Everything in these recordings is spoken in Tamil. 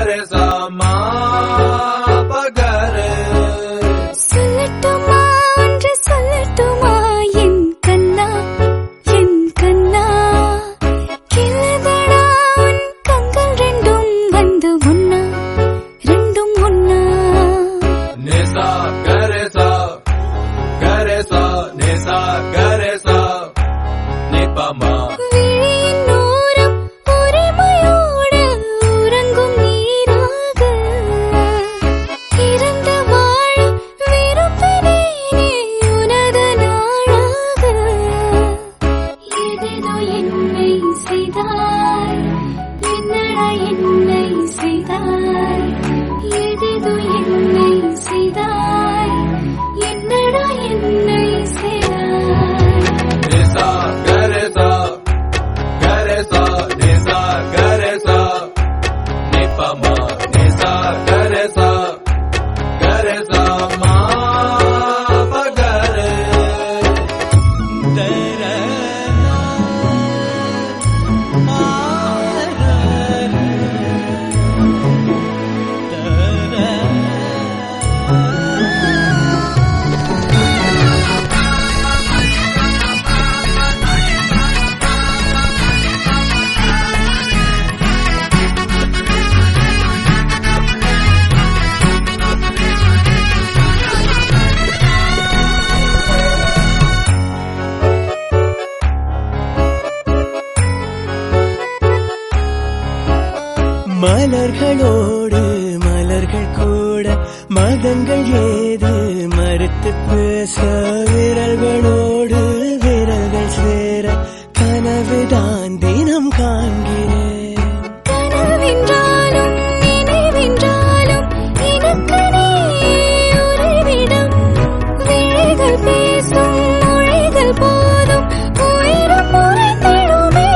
கரே சாமா பகரு. சொல்லட்டுமா ஒன்று சொல்லட்டுமா என் கண்ணா என் கண்ணா, கிள்ளதடா உன் கண்கள் ரெண்டும் வந்து ஒன்னா ரெண்டும் ஒன்னா. நிசா கரே சா நிசா கரே சா நிபமா. விழியின் ஓரம் உரிமையோடு உறங்கும் நீராக இறந்து வாழ விரும்பினேனே உனது நாளாக. ஏதேதோ என்னை செய்தாய், என்னடா என்னை செய்தாய், ஏதேதோ என்னை செய்தாய், என்னடா என்னை செய்தாய். நிசா கரே சா நிசா கரே சா நிபமா. நிசா கரே சா மா பகரு. மலர்களோடு மலர்கள் கூட மதங்கள் ஏது மறுத்து பேச, விரல்களோடு விரல்கள் சேர கனவுதான் தினம் காண்கிறேன். கனவென்றாலும் நினைவென்றாலும் எனக்கு நீ உறைவிடம். விழிகள் பேசும் மொழிகள் போதும் உயிரும் உறைந்திடுமே.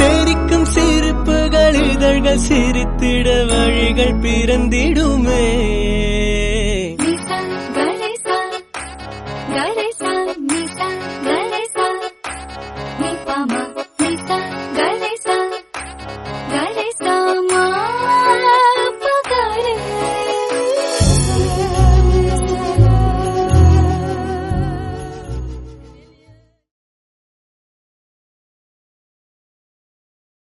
தெரிக்கும் சிரிப்புகள் இதழ்கள் சிரித்திட வழிகள் பிறந்திடுமே.